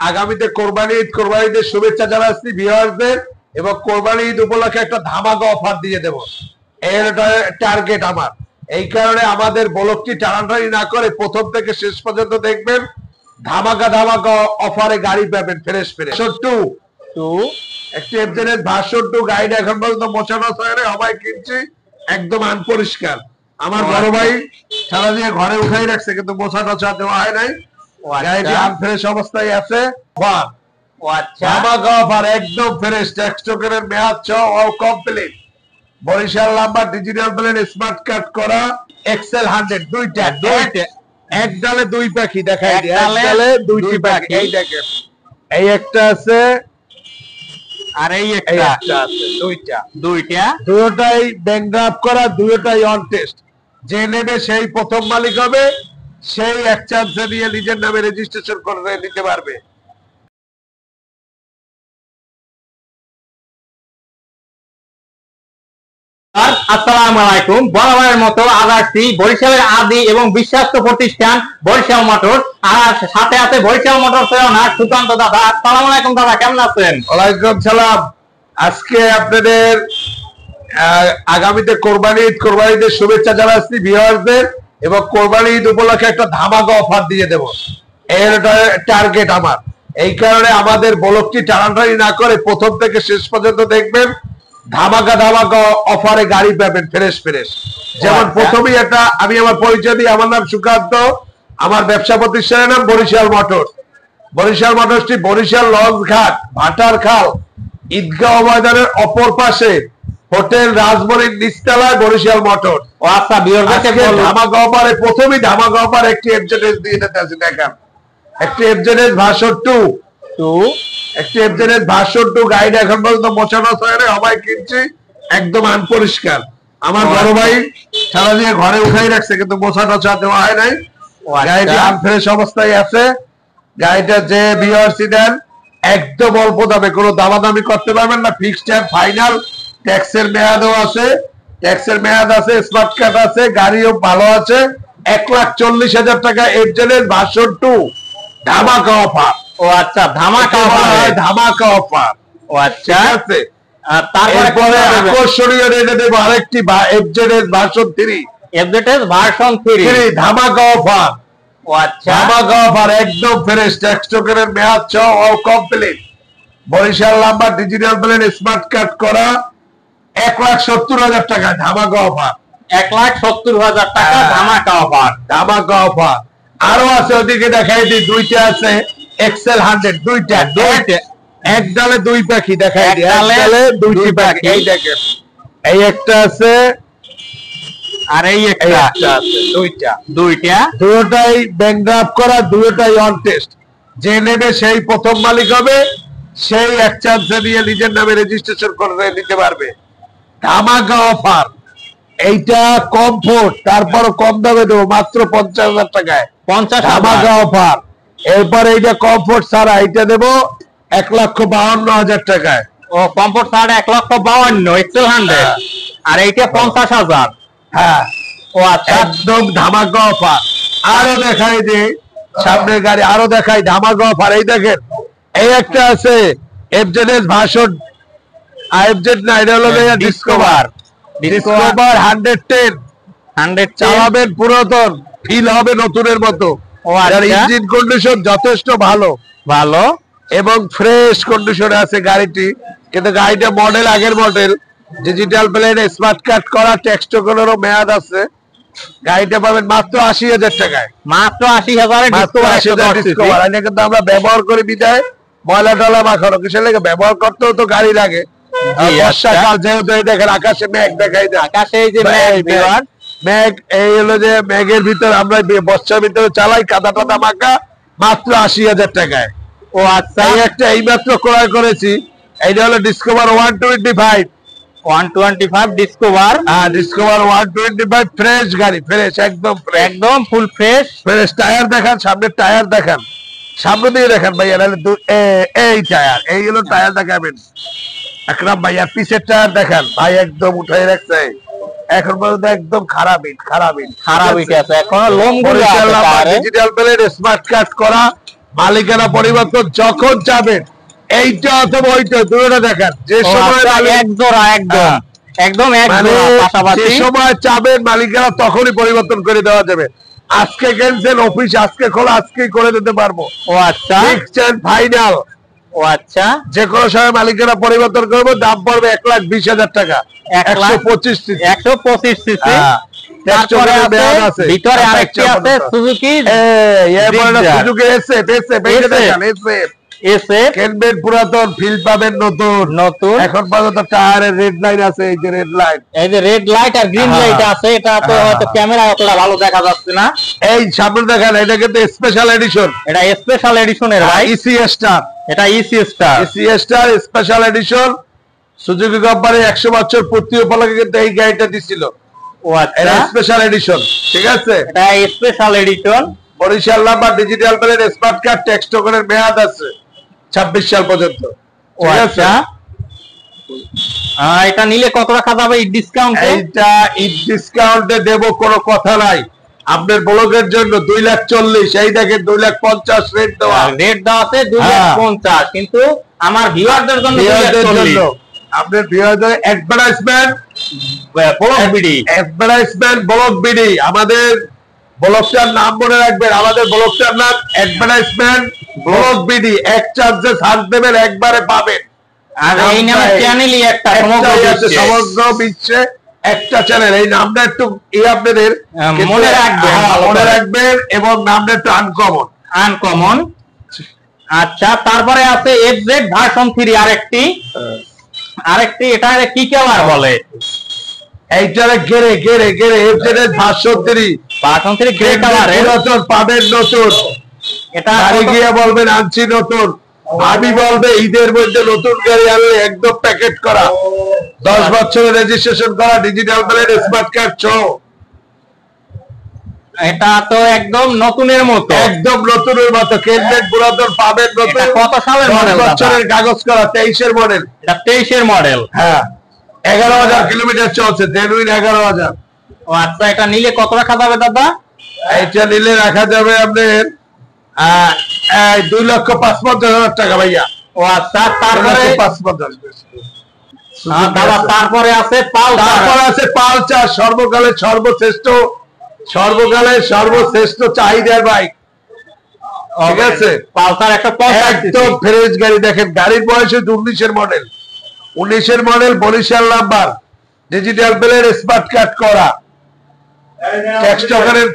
আগামীতে কোরবানিদের শুভেচ্ছা জানাচ্ছি ভিউয়ারদের এবং কোরবানি ঈদ উপলক্ষে একটা ধামাকা অফার দিয়ে দেব। এর টার্গেট আমার। এই কারণে আমাদের ব্লগটি টানাটানি না করে প্রথম থেকে শেষ পর্যন্ত দেখবেন। ধামাকা অফারে গাড়ি পাবেন ফ্রেশ একটি এফজেড ভার্সন 2 গাড়ি এখন পর্যন্ত মোছানো হয়নি, সবাই কিনছি, একদম আনপরিষ্কার। আমার বড় ভাই সারা দিয়ে ঘরে উঠাই রাখছে কিন্তু মোছা টোছা দেওয়া হয় নাই। গাড়িটি আনফ্রেশ অবস্থায় আছে। ধামাকা অফার একদম ফ্রেশ, ট্যাক্স টোকেনের মেয়াদ সহ all complete. Barishal number, digital plate, smart card করা, এক্সেল 100 দুইটা এক ডালে দুই পাখি দেখাই দিই। এক ডালে দুইটি পাখি, এই দেখেন, এই একটা আছে আর এই একটা আছে, দুইটাই ব্যাংক করা, দুইটাই অন টেস্ট। যে নেবে সেই প্রথম মালিক হবে, সেই এক চান্সে নিয়ে নিজের নামে রেজিস্ট্রেশন করে নিতে পারবে। আসসালামু আলাইকুম। বরাবরের মতো আজ আসছি বরিশালের আদি এবং বিশ্বস্ত প্রতিষ্ঠান বরিশাল মোটরস, আর সাথে আছে বরিশাল মোটরসের ওনার সুকান্ত দাদা। আসসালামু আলাইকুম দাদা, কেমন আছেন? ওয়ালাইকুম সালাম। আজকে আপনাদের আগামীতে কোরবানিদের শুভেচ্ছা জানাচ্ছি ভিউয়ারদের এবং কোরবানি ঈদ উপলক্ষে একটা ধামাকা অফার দিয়ে দেব। এর টার্গেট আমার। এই কারণে আমাদের ব্লগটি টানাটানি না করে প্রথম থেকে শেষ পর্যন্ত দেখবেন। ধামাকা অফারে গাড়ি পাবেন ফ্রেশ। যেমন প্রথমেই একটা আমি আমার পরিচয় দিই। আমার নাম সুকান্ত, আমার ব্যবসা প্রতিষ্ঠানের নাম বরিশাল মোটরস। বরিশাল মোটরসটি বরিশাল লঞ্চ ঘাট, ভাটার খাল, ঈদগাহ ময়দানের অপর পাশে হোটেল রাজমরির নিচতলায় বরিশাল মোটরস। ধামাকা অফারে প্রথমেই ধামাকা অফার একটি এফজেড দিয়ে দিতে আছে। দেখেন, একটি এফজেড ভার্সন 2 একটি এফজেড ভার্সন 2 গাড়ি এখন পর্যন্ত মোছানো হয়নি, সবাই কিনছি, একদম আনপরিষ্কার। আমার বড় ভাই সারা দিয়ে ঘরে উঠাই রাখছে কিন্তু মোছা টোছা দেওয়া হয় নাই। গাড়িটি আনফ্রেশ অবস্থায় আছে। গাড়িটা যে ভিউয়ারসি দেন একদম অল্প দামে, কোনো দামাদামি করতে পারবেন না। Fixed and final. ট্যাক্সের মেয়াদও আছে, স্মার্ট কার্ড আছে, গাড়িও ভালো আছে। 1,40,000 টাকা এফজেড ভার্সন 2 ধামাকা অফার। ও আচ্ছা, ধামাকা অফার। ও আচ্ছা, তারপরে আকর্ষণীয় রেটে দেব আরেকটি এফজেড ভার্সন 3 ধামাকা অফার। ও আচ্ছা, ধামাকা অফার একদম ফ্রেশ, ট্যাক্স টোকেনের মেয়াদ সহ all complete. Barishal number, digital plate, smart card করা, 1,70,000 টাকা ধামাকা অফার। 1,70,000 টাকা ধামাকা অফার। আরো আছে, ওদিকে দেখাই দিই, দুইটা আছে এক্সেল 100 দুইটা এক ডালে দুই পাখি দেখাই দিই। এক ডালে দুইটি পাখি, এই দেখেন, এই একটা আছে আর এই একটা আছে, দুইটাই ব্যাংক করা, দুইটাই অন টেস্ট। যে নেবে সেই প্রথম মালিক হবে, সেই এক চান্সে নিয়ে নিজের নামে রেজিস্ট্রেশন করে নিতে পারবে। ধামাকা অফার। এইটা কমফোর্ট, তারপর কম দামে দেবো মাত্র 50,000 টাকায়। 50 ধামাকা অফার। এরপর এইটা কমফোর্ট ছাড়া এইটা দেবো 1,52,000 টাকায়। ও কমফোর্ট ছাড়া 1,52,000 এক্সেল 100, আর এইটা 50,000। হ্যাঁ, ও আচ্ছা, একদম ধামাকা অফার। আরো দেখাই যে সামনের গাড়ি, আরো দেখাই ধামাকা অফার। এই দেখেন, এই একটা আছে এফজেড ভার্সন, এফজেড না, এটা হলো ডিসকভার 110 চালাবেন, পুরাতন ফিল হবে নতুনের মতো। ইঞ্জিন কন্ডিশন যথেষ্ট ভালো এবং ফ্রেশ কন্ডিশনে আছে গাড়িটি। কিন্তু গাড়িটা মডেল আগের model, digital plate, smart card করা, ট্যাক্স টোকেনেরও মেয়াদ আছে। গাড়িটা পাবেন মাত্র 80,000 টাকায়। মাত্র 80,000 ডিসকভার। কিন্তু আমরা ব্যবহার করি বিদায় ময়লা টলা মাখানো, কিসের লেগে ব্যবহার করতেও তো গাড়ি লাগে। বর্ষাকাল যেহেতু, দেখেন আকাশে মেঘ দেখাই দেয়, আকাশে এই যে মেঘ, এই হলো যে মেঘের ভিতর আমরা বর্ষার ভিতরে চালাই, কাদা টাদা মাখা, মাত্র 80,000 টাকায়। ও আচ্ছা, এই একটা এইমাত্র ক্রয় করেছি, এইটা হলো ডিসকভার 125 ডিসকভার। ডিসকভার 125 ফ্রেশ গাড়ি, ফ্রেশ একদম ফুল ফ্রেশ। টায়ার দেখান, সামনের টায়ার দেখান, সামনে দিয়ে দেখান ভাইয়া, এই টায়ার, এই হলো টায়ার দেখাবেন একরাম ভাইয়া। পিছের টায়ার দেখান ভাই, একদম উঠাই রাখছে, এখন পর্যন্ত একদম খারাপ ইট আছে, এখনো লোমগুলো আছে। ডিজিটাল প্লেট, স্মার্ট কার্ড করা, মালিকানা পরিবর্তন যখন চাবেন, এইটা অথবা ওইটা দুটোটা দেখান, যে সময় এক জোড়া একদম একদম এক জোড়া পাশাপাশি যে সময় চাবেন মালিকানা তখনই পরিবর্তন করে দেওয়া যাবে। আজকে ক্যান্সেল, অফিস আজকে খোলা, আজকেই করে দিতে পারবো। ও আচ্ছা, ফাইনাল। ও আচ্ছা, যে কোনো সময় মালিকানা পরিবর্তন করবো, দাম পড়বে 1,20,000 টাকা, 125 সিসি। 125 সিসি। তারপরে আছে ভিতরে আরেকটি আছে সুজুকি সুজুকি এসএফ কেনবেন, পুরাতন ফিল পাবেন নতুন নতুন। এখন পর্যন্ত টায়ারের রেড লাইট আছে, এই যে রেড লাইট, এই যে রেড লাইট আর গ্রিন লাইট আছে। এটা তো হয়তো ক্যামেরা অতটা ভালো দেখা যাচ্ছে না। এই সামনে দেখেন, এটা কিন্তু স্পেশাল এডিশন, এটা স্পেশাল এডিশনের ভাই, ইসি স্টার, এটা EC star, EC star special edition. Suzuki company 100 বছর পূর্তি উপলক্ষে কিন্তু এই গাড়িটা দিছিল। ও আচ্ছা, এটা স্পেশাল এডিশন, ঠিক আছে, এটা special edition. Barishal number, digital plate, smart card, tax টোকেনের মেয়াদ আছে 26 সাল পর্যন্ত। ও আচ্ছা, এটা নিলে কত রাখা যাবে ঈদ ডিসকাউন্ট? এইটা ঈদ ডিসকাউন্টে দেব, কোনো কথা নাই। আপনার ব্লগের জন্য 2,40,000, এই দেখেন 2,50,000 রেট দেওয়া, রেট দেওয়া আছে 2,50,000, কিন্তু আমার ভিউয়ারদের জন্য 2,40,000। আপনার ভিউয়ারদের advertisement blog BD, advertisement blog BD. আমাদের ব্লগটার নাম মনে রাখবেন, আমাদের ব্লগটার নাম অ্যাডভার্টাইজমেন্ট ব্লগ বিডি। এক চার্জে ছাড় দেবেন, একবারে পাবেন। আর এই নামে চ্যানেলই একটা, সমগ্র বিশ্বে একটা চ্যানেল। এই নামটা একটু আপনাদের মনে রাখবেন, এবং নামটা একটু আনকমন আনকমন। আচ্ছা, তারপরে আছে এফজেড ভার্সন 3, আরেকটি এটা কি কালার বলে? এইটারে গেরে গেরে গেরে এফজেড এর ভার্সন 3 গ্রে কালার, নতুন পাবেন, নতুন। এটা গাড়ি গিয়ে বলবেন আনছি নতুন, আমি বলবে ঈদের মধ্যে নতুন গাড়ি আনলে একদম প্যাকেট করা, 10 বছরের রেজিস্ট্রেশন করা, ডিজিটাল প্লেট, স্মার্ট কার্ড সহ। এটা তো একদম নতুনের মতো, একদম নতুনের মতো। কেনবেন পুরাতন, পাবেন নতুন। কত সালের মডেল? 10 বছরের কাগজ করা, 23 এর মডেল। এটা 23 এর মডেল। হ্যাঁ, 11,000 কিলোমিটার চলছে, জেনুইন 11,000। ও আচ্ছা, এটা নিলে কত রাখা যাবে দাদা? এইটা নিলে রাখা যাবে আপনার 2,55,000 টাকা ভাইয়া। ও আচ্ছা, তারপরে 2,55,000 দাদা, তারপরে আছে পালসার, সর্বকালের সর্বশ্রেষ্ঠ চাহিদার বাইক, ঠিক আছে। পালসার 150 একদম ফ্রেশ গাড়ি। দেখেন গাড়ির বয়স 19 এর model, Barishal number, digital plate, smart card করা,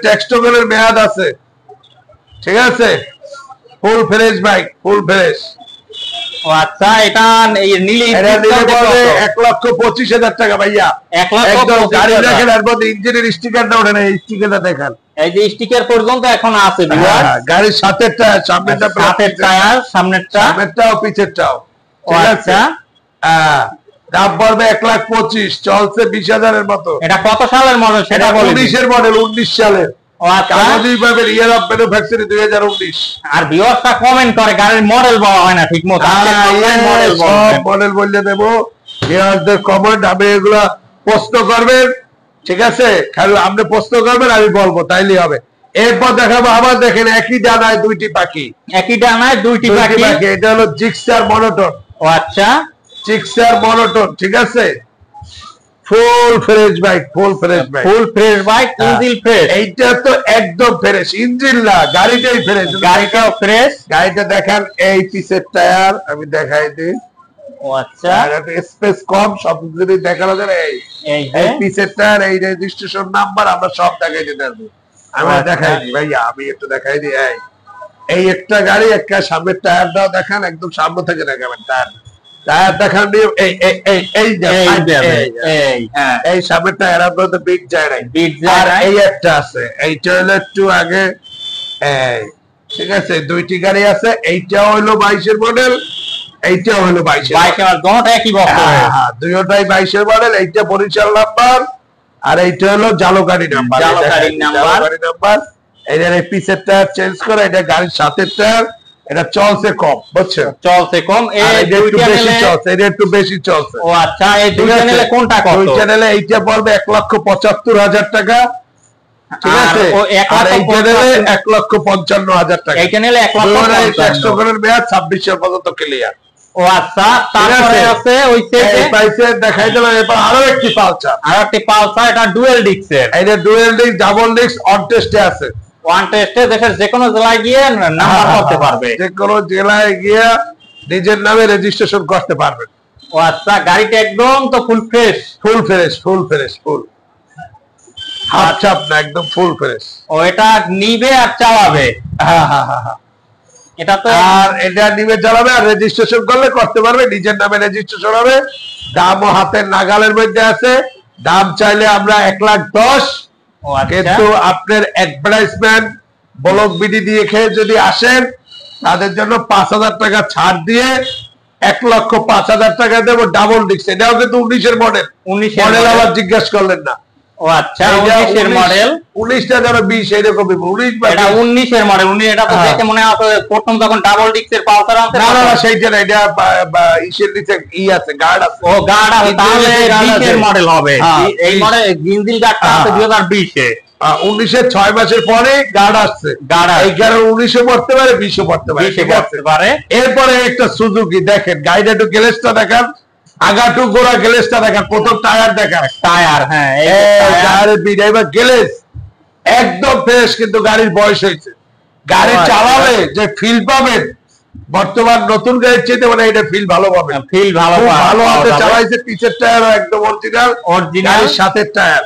ট্যাক্স টোকেনের মেয়াদ আছে, ঠিক আছে। Full fresh bike, full fresh. ও আচ্ছা, এটা নিলে 1,25,000 টাকা ভাইয়া। 1,25,000 গাড়ি দেখেন, এর মধ্যে ইঞ্জিনের স্টিকারটা ওঠে না, এই স্টিকারটা দেখেন, এই যে স্টিকার পর্যন্ত এখন আছে। গাড়ির সাথে টায়ার, সামনেরটা, সামনেরটাও পিছেরটাও, ঠিক আছে। দাম পড়বে 1,25,000, চলছে 20,000 এর মতো। এটা কত সালের মডেল সেটা বলুন? 19 এর মডেল, 19 সালের। কাগজই পাবেন, ইয়ার অফ ম্যানুফ্যাকচারিং 2019। আর ভিউয়ার্সরা কমেন্ট করে গাড়ির মডেল বলা হয় না ঠিকমতো, মডেল বললে দেবো। ভিউয়ারদের কমেন্ট, আমি এগুলা প্রশ্ন করবেন, ঠিক আছে, খালি আপনি প্রশ্ন করবেন, আমি বলবো, তাইলেই হবে। এরপর দেখাবো, আবার দেখেন একই ডানায় দুইটি পাখি, এটা হলো জিক্সার মনোটন। ও আচ্ছা, জিক্সার মনোটন, ঠিক আছে। Full fresh bike, engine fresh. এইটা তো একদম ফ্রেশ, ইঞ্জিন না, গাড়িটাই ফ্রেশ, গাড়িটাও ফ্রেশ। গাড়িটা দেখান, এই পিসের টায়ার আমি দেখাই দিই। ও আচ্ছা, স্পেস কম, সব যদি দেখানো যাবে। এই পিসের টায়ার, এই রেজিস্ট্রেশন নাম্বার, আমরা সব দেখাই দিতে পারবো। আমি দেখাই দিই ভাইয়া, আমি একটু দেখাই দিই। এই একটা গাড়ি, একটা সামনের টায়ারটাও দেখান, একদম সামনে থেকে দেখাবেন টায়ার দেখান। এই সামনের টায়ার আপনার তো বিট যায় নাই, আর এই একটা আছে, এইটা হলো একটু আগে, ঠিক আছে। দুইটি গাড়ি আছে, এইটাও হলো 22 এর মডেল, এইটাও হলো 22 দুইটাই 22 এর মডেল। এইটা বরিশাল নাম্বার, আর এইটা হলো জালকারি নাম্বার। এটার পিসের টায়ার চেঞ্জ করে, এটা গাড়ির সাথে টায়ার, এটা চলছে কম, বুঝছেন, চলছে কম, এটা একটু বেশি চলছে। ও আচ্ছা, এই দুই চ্যানেলে কোনটা কত? দুই চ্যানেলে এইটা পড়বে 1,75,000 টাকা, ঠিক আছে, আর ও 1,55,000 টাকা। এইটা নিলে 1,55,000 100 মেয়াদ 26 পর্যন্ত ক্লিয়ার। ও আচ্ছা, তারপরে আছে ওই সেটে এই প্রাইসে দেখাই দিলাম। এবার আরো একটি পালসার, এটা ডুয়েল ডিস্কের, এটা dual disc double disc on টেস্টে আছে। ওয়ান টেস্টে দেশের যে কোনো জেলায় গিয়ে নাম্বার করতে পারবে, যে কোনো জেলায় গিয়ে নিজের নামে রেজিস্ট্রেশন করতে পারবেন। ও আচ্ছা, গাড়িটা একদম তো ফুল ফ্রেশ, ফুল ফ্রেশ ফুল হাফ চাপ না, একদম ফুল ফ্রেশ। ও এটা নিবে আর চালাবে। হ্যাঁ। এটা তো আর এটা নিবে চালাবে, আর রেজিস্ট্রেশন করলে করতে পারবে, নিজের নামে রেজিস্ট্রেশন হবে। দামও হাতের নাগালের মধ্যে আছে। দাম চাইলে আমরা 1,10,000। ও আচ্ছা, কিন্তু আপনার অ্যাডভার্টাইজমেন্ট ব্লক বিডি দিয়ে খেয়ে যদি আসেন, তাদের জন্য 5,000 টাকা ছাড় দিয়ে 1,05,000 টাকা দেবো ডাবল ডিস্ক। এটাও কিন্তু 19-এর মডেল। 19-এর মডেল আবার জিজ্ঞেস করলেন না। ও আচ্ছা, 19-এর মডেল। 19টা যেন 20 এরকমই 19 বা এটা 19-এর মডেল। এটা তো দেখে মনে হয় প্রথম যখন ডাবল ডিস্কের পালসার আছে। না সেইটা না, এটা ইসের নিচে আছে, গার্ড আছে। ও গার্ড আছে, তাহলে 20-এর মডেল হবে। এই মডেল গিনজিল গার্ডটা আছে 2020-এ। 19-এর 6 মাসের পরে গার্ড আসছে। এই কারণে 19-এ পড়তে পারে, 20-এ পড়তে পারে, 20-এ পড়তে পারে। এরপরে একটা সুজুকি দেখেন, গাড়িটা একটু গ্লেজটা দেখান, আগাটু গোড়া গ্লেজটা দেখান, প্রথম টায়ার দেখান। টায়ার, হ্যাঁ, টায়ারের বিডাইবা গ্লেজ একদম ফ্রেশ, কিন্তু গাড়ির বয়স হয়েছে। গাড়ি চালালে যে ফিল পাবেন, বর্তমান নতুন গাড়ির চেয়ে মানে এটা ফিল ভালো পাবেন। ফিল ভালো হাতে চালাইছে। পিছের টায়ার একদম অরিজিনাল, গাড়ির সাথের টায়ার,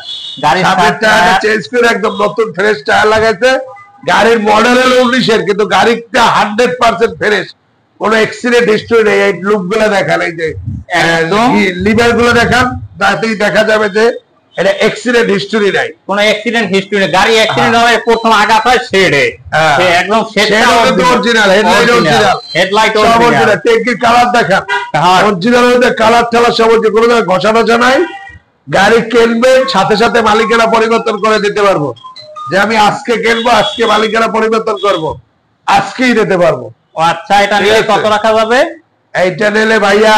সাথের টায়ারটা চেঞ্জ করে একদম নতুন ফ্রেশ টায়ার লাগাইছে। গাড়ির মডেল হলো 19-এর, কিন্তু গাড়িটা 100% ফ্রেশ, কোনো অ্যাক্সিডেন্ট হিস্টরি নেই। এই লুক গুলো দেখান, এই যে লিভার গুলো দেখান, তাতেই দেখা যাবে যে এটা অ্যাক্সিডেন্ট হিস্টরি নাই, কোনো অ্যাক্সিডেন্ট হিস্টরি নেই। গাড়ি অ্যাক্সিডেন্ট হবে প্রথম আগাটায় শেডে, একদম শেডটা অরিজিনাল, হেডলাইট অরিজিনাল, ট্যাঙ্কির কালার দেখান অরিজিনাল, ওদের কালার ঠালার সব কোনো ঘষা টষা নাই। গাড়ি কিনবেন, সাথে সাথে মালিকানা পরিবর্তন করে দিতে পারবো। যে আমি আজকে কিনবো, আজকে মালিকানা পরিবর্তন করবো, আজকেই দিতে পারবো। ও আচ্ছা, এটা নিলে কত রাখা যাবে? এইটা নিলে ভাইয়া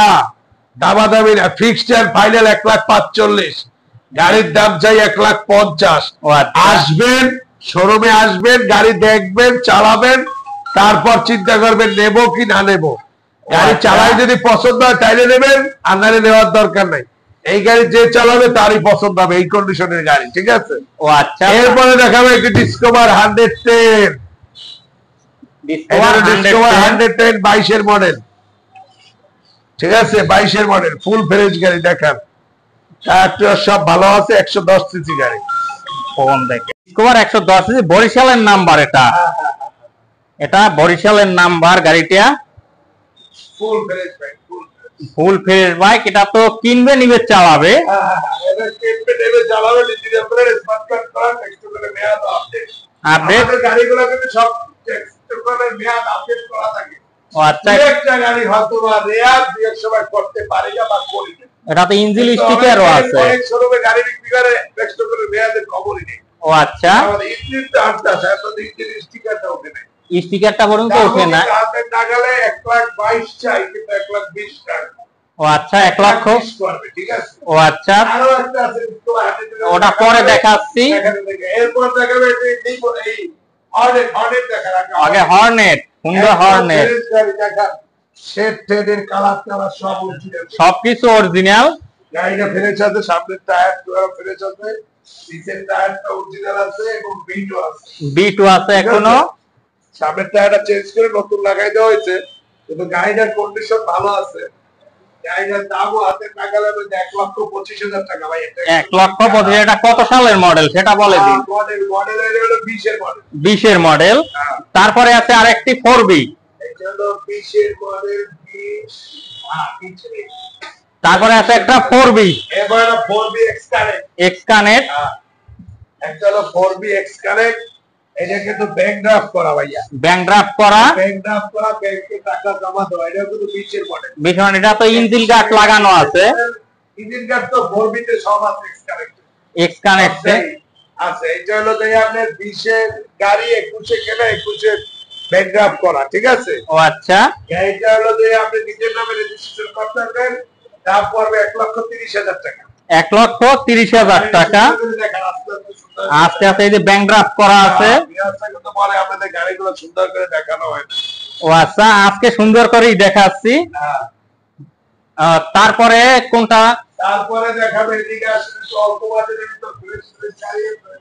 দামাদামি না, ফিক্সড এন্ড ফাইনাল 1,45,000। গাড়ির দাম চাই 1,50,000। আসবেন, শোরুমে আসবেন, গাড়ি দেখবেন, চালাবেন, তারপর চিন্তা করবেন নেবো কি না নেবো। গাড়ি চালাই যদি পছন্দ হয় তাইলে নেবেন, আর নাহলে নেওয়ার দরকার নাই। এই গাড়ি যে চালাবে তারই পছন্দ হবে, এই কন্ডিশনের গাড়ি, ঠিক আছে। ও আচ্ছা, এরপরে দেখাবো একটি ডিসকভার 110। ডিসকভার 110 22-এর মডেল, ঠিক আছে, 22-এর মডেল, ফুল ফ্রেশ গাড়ি দেখান। সব ভালো আছে, 110 সিসি গাড়ি। ফোন দেখে ডিসকভার 110 সিসি, বরিশালের নাম্বার। এটা বরিশালের নাম্বার গাড়িটা, ফুল fresh bike, full fresh bike. এটা তো কিনবে, নিবে, চালাবে। এটা কিনবে, নেবে, চালাবে, ডিজিটাল প্লেট, স্মার্ট কার্ড করা, টেক্সট করে মেয়াদ আপডেট। আমাদের গাড়িগুলো কিন্তু সব টেক্সট করে মেয়াদ আপডেট করা থাকে। ও আচ্ছা, একটা গাড়ি হয়তো বা রেয়ার দুই সময় করতে পারে না বা করি না। এটা তো ইঞ্জিন স্টিকারও আছে। অনেক শোরুমে গাড়ি বিক্রি করে টেক্সট করে মেয়াদের খবরই নেই। ও আচ্ছা, আমাদের ইঞ্জিনটা আনতে আসে, আপনাদের ইঞ্জিন স্টিকারটা ওঠে না, স্টিকারটা পর্যন্ত ওঠে না। হাতের নাগালে 1,22,000 চাই, কিন্তু 1,20,000 টাকা। ও আচ্ছা, 1 লক্ষ করবে, ঠিক আছে। ও আচ্ছা, আরো একটা আছে, ওটা পরে দেখাচ্ছি। এরপর দেখাবে এই হর্নেট দেখা, আগে হর্নেট, সুন্দর হর্নেট, সেট টেডের কালার টালার সব অরিজিনাল, সবকিছু অরিজিনাল। গাড়িটা ফ্রেশ আছে, সামনের টায়ার ফ্রেশ আছে, পিছের টায়ারটা অরিজিনাল আছে এবং বিটও আছে, বিটও আছে এখনো। সামনের টায়ারটা চেঞ্জ করে নতুন লাগাই দেওয়া হয়েছে, কিন্তু গাড়িটার কন্ডিশন ভালো আছে। গাড়িটার দামও হাতের নাগালের মধ্যে 1,25,000 টাকা। ভাই 1,25,000। এটা কত সালের মডেল সেটা বলে দিন। মডেল হলো 20-এর মডেল। 20-এর মডেল। তারপরে আছে আরেকটি 4B। এটা হলো 20-এর মডেল, 20। তারপরে আছে একটা 4B। এবার 4B X Connect। X Connect। একটা হলো 4B X Connect। এটা কিন্তু ব্যাংক ড্রাফট করা ভাইয়া, ব্যাংক ড্রাফট করা, ব্যাংকে টাকা জমা দেওয়া। এটা কিন্তু 20-এর মডেল। এটা তো ইঞ্জিন গার্ড লাগানো আছে। ইঞ্জিন গার্ড তো 4B তে সব আছে, X Connect আছে। এটা হলো যে আপনার 20-এর গাড়ি, 21-এ কেনা, 21-এ ব্যাংক ড্রাফট করা, ঠিক আছে। ও আচ্ছা, এটা হলো যে আপনি নিজের নামে রেজিস্ট্রেশন করতে পারবেন, দাম পড়বে 1,30,000 টাকা। 1,30,000 টাকা। দেখেন আস্তে আস্তে সুন্দর আস্তে আস্তে এই যে ব্যাংক ড্রাফট করা আছে। ভিউয়ার্সরা কিন্তু বলে আপনাদের গাড়িগুলো সুন্দর করে দেখানো হয় না। ও আচ্ছা, আজকে সুন্দর করেই দেখাচ্ছি। তারপরে কোনটা? তারপরে দেখাবে এদিকে আসলে একটু অল্প বাজেটের ভিতর ফ্রেশ ফ্রেশ গাড়ি আছে।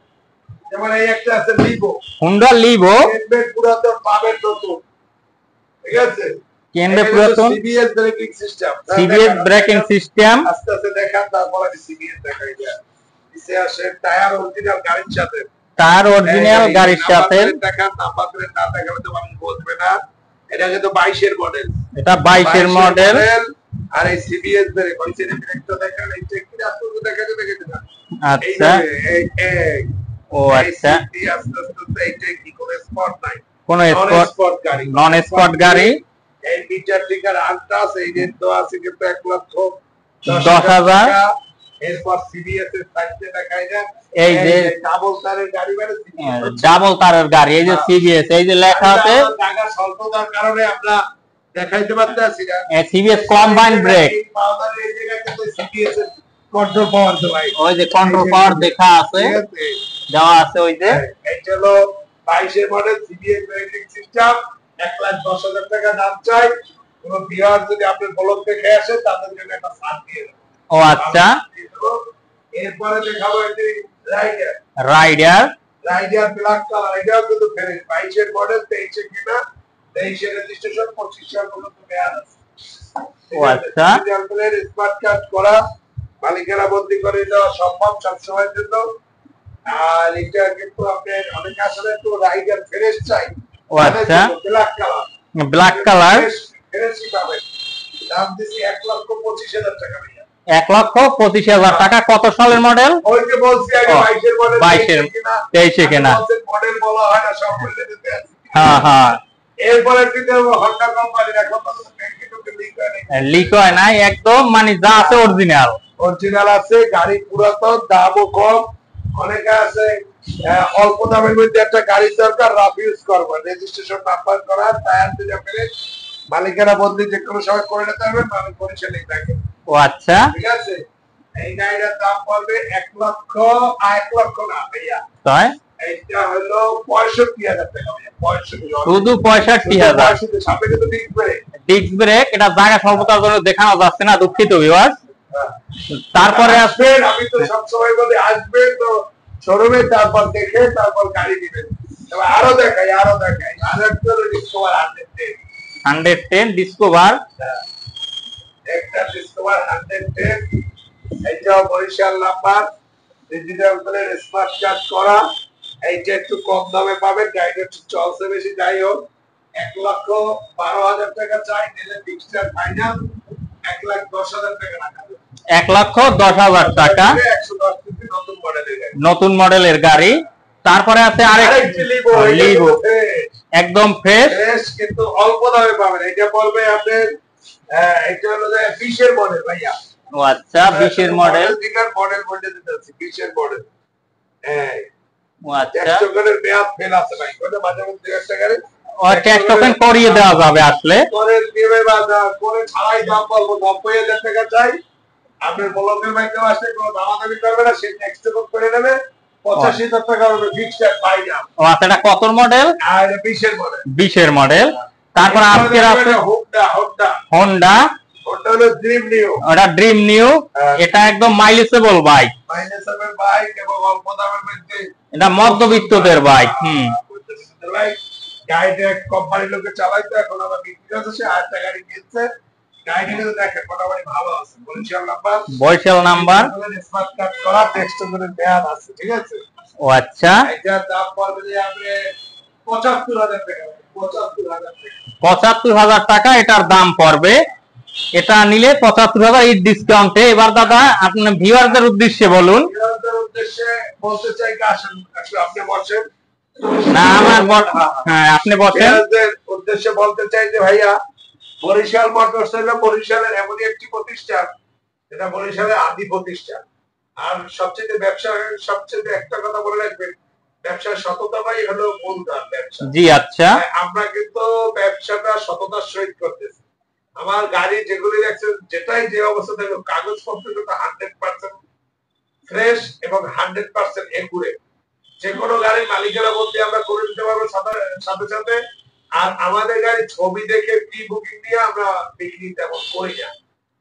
যেমন এই একটা আছে লিভো, হোন্ডা লিভো। কেনবে পুরাতন পাবেন নতুন, ঠিক আছে? কেনবে পুরাতন, CBS braking system, CBS braking system. আস্তে আস্তে দেখান, তারপরে সিবিএস দেখাই যায়। নিচে আসে টায়ার অরিজিনাল গাড়ির সাথে, তার অরিজিনাল গাড়ির সাথে। দেখান নাম্বার প্লেট না দেখালে তো মানুষ বলবে না। এটা কিন্তু 22 এর মডেল, এটা 22 এর মডেল। আর এই সিবিএস ব্রেক হইছে ব্রেকটা দেখেন, এই চেক কি আসলে দেখা যাবে কিনা। আচ্ছা, ও আচ্ছা, আস্তে আস্তে এইটা কি করে স্পট নাই, কোন স্পট গাড়ি, নন স্পট গাড়ি। এই মিটার টিকার আলট্রাস এই যে তো আছে কিন্তু 1,10,000। এরপর সিবিএস এর সাইডে দেখায় না, এই যে ডাবল তারের গাড়ি, মানে ডাবল তারের গাড়ি, এই যে সিবিএস, এই যে লেখা আছে। টাকা স্বল্পতার কারণে আমরা দেখাইতে পারতেছি না। সিবিএস কম্বাইন্ড ব্রেক, পাওয়ার এই জায়গায় কিন্তু সিবিএস এর কন্ট্রোল পাওয়ার দেওয়া, ওই যে কন্ট্রোল পাওয়ার দেখা আছে, দেওয়া আছে ওই যে। এটা হলো 22 এর মডেল সিবিএস ব্রেকিং সিস্টেম, 1,10,000 টাকা দাম চাই। কোন ভিউয়ার যদি আপনার ব্লগ দেখে আসে তাদের জন্য একটা ছাড় দিয়ে দেব। ও আচ্ছা, এরপরে দেখাবো এটি রাইডার, রাইডার ব্ল্যাক কালার, এটাও কিন্তু ফ্রেশ 22 এর মডেল, 23 এ কিনা, 23 এর রেজিস্ট্রেশন, 25 সাল পর্যন্ত মেয়াদ আছে। ও আচ্ছা, স্মার্ট কার্ড করা, মালিকানা বদলি করে দেওয়া সম্ভব সবসময়ের জন্য। আর এটা কিন্তু আপনার অনেক আসলে একটু রাইডার ফ্রেশ চাই। ও আচ্ছা, ব্ল্যাক কালার, ব্ল্যাক কালার, ফ্রেশই পাবেন। দাম দিছি 1,25,000 টাকা ভাইয়া। 1,25,000 টাকা। কত সালের মডেল? ওই যে বলছি আগে 22 এর মডেল, 22 এর, 23 এ কেনা। মডেল বলা হয় না, সব বলে দিতে আছে। হ্যাঁ হ্যাঁ। এরপরে কিন্তু হন্ডা কোম্পানির এখন তো লিক হয় না, একদম মানে যা আছে অরিজিনাল, অরিজিনাল আছে। গাড়ি পুরাতন, দামও কম। অনেকে আছে অল্প দামের মধ্যে একটা গাড়ির দরকার, রাফ ইউজ করবেন, রেজিস্ট্রেশন নাম্বার করা, টায়ার দিয়ে ফেলে মালিকানা বদলি যে কোনো সময় করে নিতে পারবেন, মালিক পরিচালক থাকে। ও আচ্ছা, ঠিক আছে। এই গাড়িটার দাম পড়বে 1 লক্ষ, 1 লক্ষ না ভাইয়া, তাই এইটা হলো 65,000 টাকা ভাইয়া। 65, শুধু 65,000। সামনে কিন্তু ডিস্ক ব্রেক, ডিস্ক ব্রেক। এটা জায়গা স্বল্পতার জন্য দেখানো যাচ্ছে না, দুঃখিত ভিউয়ার্স। তারপরে আসবেন, আমি তো সবসময় বলি আসবেন তো শোরুমে, তারপর দেখে তারপর গাড়ি দিবেন। এবার আরো দেখাই আর একটা ডিসকভার 110 ডিসকভার, একটা ডিসকভার 110, এইটা Barishal number, digital plate, smart card করা। এইটা একটু কম দামে পাবেন, গাড়িটা একটু চলছে বেশি, যাই হোক। 1,12,000 টাকা চাই, নিলে ফিক্সড ফাইনাল 1,10,000 টাকা রাখা যাবে। 1,10,000 টাকা, 110 সিসি নতুন মডেলের গাড়ি, নতুন মডেলের গাড়ি। তারপরে আছে আরেকটি লিভো, একদম ফ্রেশ, কিন্তু অল্প দামে পাবেন। এটা বলবে আপনার এটা হলো 20 এর মডেল ভাইয়া। ও আচ্ছা, 20 এর মডেল, মডেল বলতে দিতেছি 20 এর মডেল। ও আচ্ছা, ট্যাক্সের মেয়াদ ফেল আছে ভাই, কোন মাঝে মধ্যে একটা গাড়ি ও ট্যাক্স টোকেন করিয়ে দেওয়া যাবে আসলে। করে দিবে বাজার করে ছাড়াই দাম বলবো 90,000 টাকা চাই। আপনার ব্লকের মাইকেও আসলে কোনো দামাদামি করবে না, সে ট্যাক্স টোকেন করে নেবে, 85,000 টাকা হবে ফিক্সড ফাইনাল। ও আচ্ছা, এটা কত মডেল? আর 20 এর মডেল, 20 এর মডেল। তারপর আজকের আছে হোন্ডা, ওটা হলো ড্রিম নিউ, ওটা ড্রিম নিউ। এটা একদম মাইলেজেবল বাইক, মাইলেজেবল বাইক এবং অল্প দামের মধ্যে, এটা মধ্যবিত্তদের বাইক। গাড়িটা কোম্পানির লোকে চালাইতো, এখন আবার বিক্রি হচ্ছে, সে আরেকটা গাড়ি কিনছে। গাড়িটা কিন্তু দেখেন মোটামুটি ভালো আছে, বরিশাল নাম্বার, স্মার্ট কার্ড করা, টেক্সট করে মেয়াদ আছে, ঠিক আছে। ও আচ্ছা, এটার দাম পড়বে যে আপনি 75,000 টাকা, 75,000 টাকা, 75,000 টাকা এটার দাম পড়বে। এটা নিলে 75,000 এই ডিসকাউন্টে। এবার দাদা আপনার ভিউয়ারদের উদ্দেশ্যে বলুন। ভিউয়ারদের উদ্দেশ্যে বলতে চাই কি আসেন, আসলে আপনি বসেন না হ্যাঁ আপনি বসেন। ভিউয়ারদের উদ্দেশ্যে বলতে চাই যে ভাইয়া, বরিশাল মোটরস হলো বরিশালের এমন একটি প্রতিষ্ঠান, এটা বরিশালের আদি প্রতিষ্ঠান। আর সবচেয়ে ব্যবসার সবচেয়ে একটা কথা বলে রাখবেন, ব্যবসার সততাই হলো মূলধন ব্যবসা। জি আচ্ছা, আমরা কিন্তু ব্যবসাটা সততার সহিত করতেছি। আমার গাড়ি যেগুলি দেখছেন, যেটাই যে অবস্থা থাকুক, কাগজপত্র কিন্তু 100% ফ্রেশ এবং 100% একুরেট। যে কোনো গাড়ির মালিকেরা বলতে আমরা করে দিতে পারবো সাথে সাথে। আর আমাদের গাড়ি ছবি দেখে প্রি বুকিং দিয়ে আমরা বিক্রি তেমন করি না।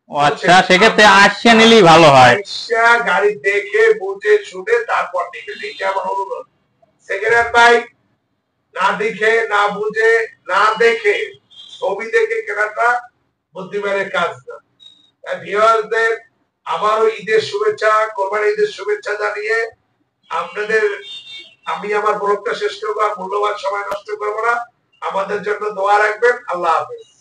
ও আচ্ছা, সেক্ষেত্রে আসিয়া নিলেই ভালো হয়। আইসা গাড়ি দেখে বুঝে শুনে তারপর নিবেন, এইটা আমার অনুরোধ। সেকেন্ড হ্যান্ড বাইক না দেখে না বুঝে না দেখে ছবি দেখে কেনাটা বুদ্ধিমানের কাজ না। ভিউয়ারদের আবারও ঈদের শুভেচ্ছা, কোরবানি ঈদের শুভেচ্ছা জানিয়ে আপনাদের আমি আমার ব্লগটা শেষ করবো। আর মূল্যবান সময় নষ্ট করবো না। আমাদের জন্য দোয়া রাখবেন। আল্লাহ হাফেজ।